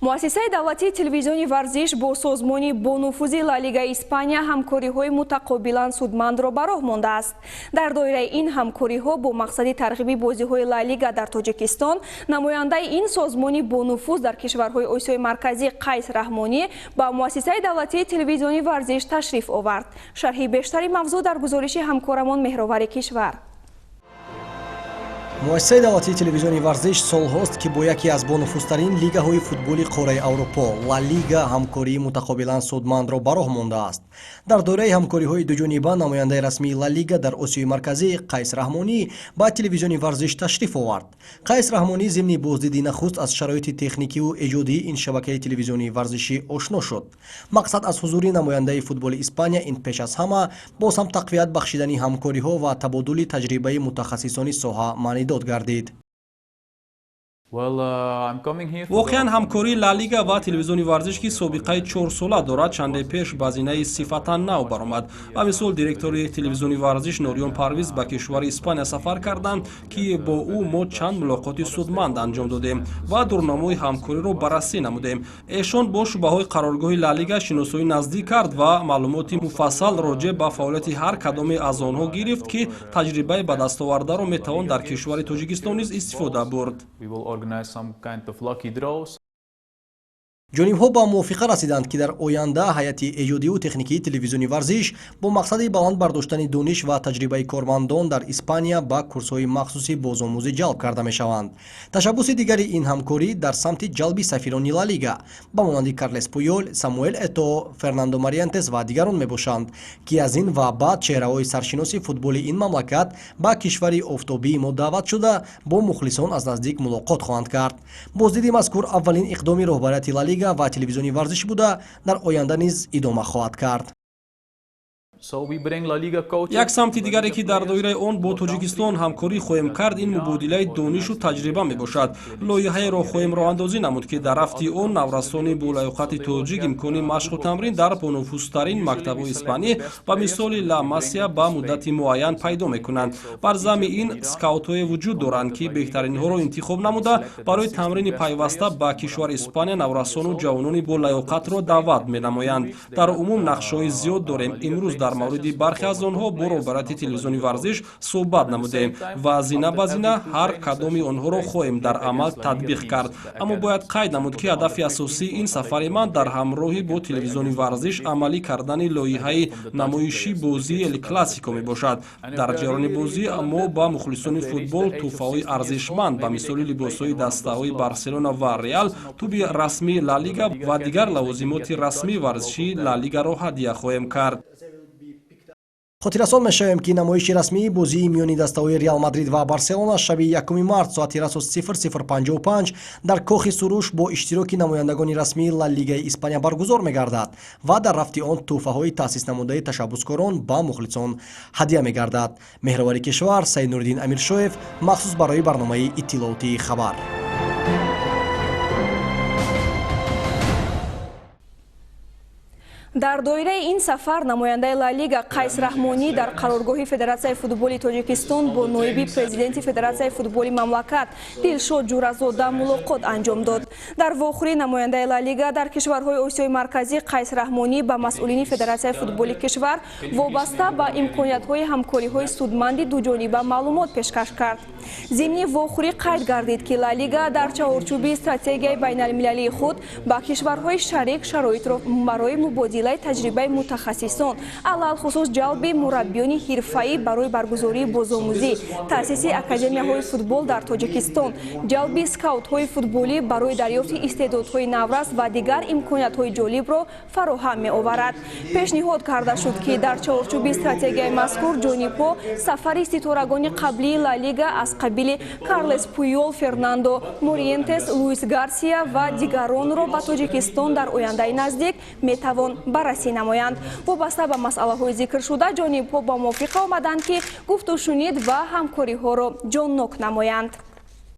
муассисаи давлатии телевизиони варзиш бо созмони бонуфузи ла лигаи Испания ҳамкориҳои мутақобилан судмандро ба роҳ мондааст. Дар доираи ин ҳамкориҳо бо мақсади тарғиби бозиҳои ла лига дар Тоҷикистон, намояндаи ин созмони бонуфуз дар кишварҳои Осиёи марказӣ Қайс Раҳмонӣ ба муассисаи давлатии телевизиони варзиш ташриф овард. Шарҳи бештари мавзӯъ дар гузориши ҳамкорамон Меҳровари кишвар. муассисаи давлатии телевизиони варзиш солҳост ки бо яке аз бонуфузтарин лигаҳои футболи қораи Аврупо Ла Лига ҳамкории мутақобилан судмандро ба роҳ мондааст. Дар доираи ҳамкориҳои дуҷониба намояндаи расмии Ла Лига дар Осиёи марказӣ Қайс Раҳмонӣ ба телевизиони варзиш ташриф овард. Қайс Раҳмонӣ зимни боздиди нахуст аз шароити техникиву эҷодии ин шабакаи телевизионии варзишӣ ошно шуд. Мақсад аз ҳузури намояндаи футболи Испания ин пеш аз ҳама боз ҳам тақвият бахшидани ҳамкориҳо ва табодули таҷрибаи мутахассисони соҳа маънидод гардид. воқеан ҳамкории Ла Лига ва телевизиони варзиш ки собиқаи 4 сола дорад чанде пеш ба зинаи сифатан нав баромад. ба мисол директори телевизиони варзиш Нориён Парвиз ба кишвари Испания сафар карданд ки бо ӯ мо чанд мулоқоти судманд анҷом додем ва дурномаи ҳамкориро баррасӣ намудем. эшон бо шуъбаҳои қароргоҳи Ла Лига шиносоӣ наздик кард ва маълумоти муфассал роҷеъ ба фаъолияти ҳар кадоме аз онҳо гирифт ки таҷрибаи бадастовардаро метавон дар кишвари Тоҷикистон низ истифода бурд. Organize some kind of lucky draws. ҷонибҳо ба мувофиқа расиданд ки дар оянда ҳайати эҷодиву техникии телевизиони варзиш бо мақсади баланд бардоштани дониш ва таҷрибаи кормандон дар Испания ба курсҳои махсуси бозомӯзӣ ҷалб карда мешаванд. Ташаббуси дигари ин ҳамкорӣ дар самти ҷалби сафирони Ла Лига ба монанди Карлес Пуйол, Самуэл Ето, Фернандо Мариентес ва дигарон мебошанд ки аз ин ва баъд чеҳраҳои саршиноси футболи ин мамлакат ба кишвари офтобии мо даъват шуда бо мухлисон аз наздик мулоқот хоҳанд кард. Боздиди мазкур аввалин иқдоми роҳбарияти Ла Лига ва телевизиони варзиш буда дар оянда низ идома хоҳад кард. як самти дигаре ки дар доираи он бо Тоҷикистон ҳамкорӣ хоҳем кард ин мубодилаи донишу таҷриба мебошад. лоиҳаеро хоҳем роҳандозӣ намуд ки дар рафти он наврассони болаёқати тоҷик имкони машқу тамрин дар бонуфузтарин мактабҳои испанӣ ба мисоли Ла Масия ба муддати муайян пайдо мекунанд. бар замми ин скаутҳое вуҷуд доранд ки беҳтаринҳоро интихоб намуда барои тамрини пайваста ба кишвари Испания наврассону ҷавонони болаёқатро даъват менамоянд. дар умум нақшҳои зиёд дорем. имрӯз дар мавриди бархе аз онҳо бо роҳбарияти телевизиони варзиш суҳбат намудем ва зина ба зина ҳар кадоми онҳоро хоҳем дар амал татбиқ кард. аммо бояд қайд намуд ки ҳадафи асосии ин сафари ман дар ҳамроҳӣ бо телевизиони варзиш амалӣ кардани лоиҳаи намоиши бозии Эл Классико мебошад. дар ҷараёни бозӣ мо ба мухлисони футбол тӯҳфаҳои арзишманд ба мисоли либосҳои дастаҳои Барселона ва Реал, туби расмии Ла Лига ва дигар лавозимоти расмии варзишии Ла Лигаро ҳадия хоҳем кард. хотиррасон мешавем ки намоиши расмии бозии миёни дастаҳои Реал Мадрид ва Барселона шаби 1 март соати расо 00:55 дар кохи суруш бо иштироки намояндагони расмии Ла Лигаи Испания баргузор мегардад ва дар рафти он тӯҳфаҳои таъсиснамудаи ташаббускорон ба мухлисон ҳадия мегардад. Меҳровари кишвар, Саид Нуриддин Амиршоев, махсус барои барномаи иттилоотии хабар. дар доираи ин сафар намояндаи Ла Лига Қайс Раҳмонӣ дар қароргоҳи Федератсияи футболи Тоҷикистон бо ноиби президенти Федератсияи футболи мамлакат Дилшод Ҷуразода мулоқот анҷом дод. дар вохӯрӣ намояндаи Ла Лига дар кишварҳои Осиёи марказӣ Қайс Раҳмонӣ ба масъулини Федератсияи футболи кишвар вобаста ба имкониятҳои ҳамкориҳои судманди дуҷониба маълумот пешкаш кард. зимни вохӯрӣ қайд гардид ки Ла Лига дар чаҳорчӯби стратегияи байналмилалии худ ба кишварҳои шарик шароитро барои мубодилаи таҷрибаи мутахассисон, алалхусус ҷалби мураббиёни ҳирфаӣ барои баргузории бозомӯзӣ, таъсиси академияҳои футбол дар Тоҷикистон, ҷалби скаутҳои футболӣ барои дарёфти истеъдодҳои наврас ва дигар имкониятҳои ҷолибро фароҳам меоварад. пешниҳод карда шуд ки дар чаҳорчӯби стратегияи мазкур ҷонибҳо сафари ситорагони қаблии Ла Лига аз қабили Карлес Пуйол, Фернандо Мориентес, Луис Гарсия ва дигаронро ба Тоҷикистон дар ояндаи наздик метавон баррасӣ намоянд. вобаста ба масъалаҳои зикршуда ҷонибҳо ба мувофиқа омаданд ки гуфтушунид ва ҳамкориҳоро ҷоннок намоянд.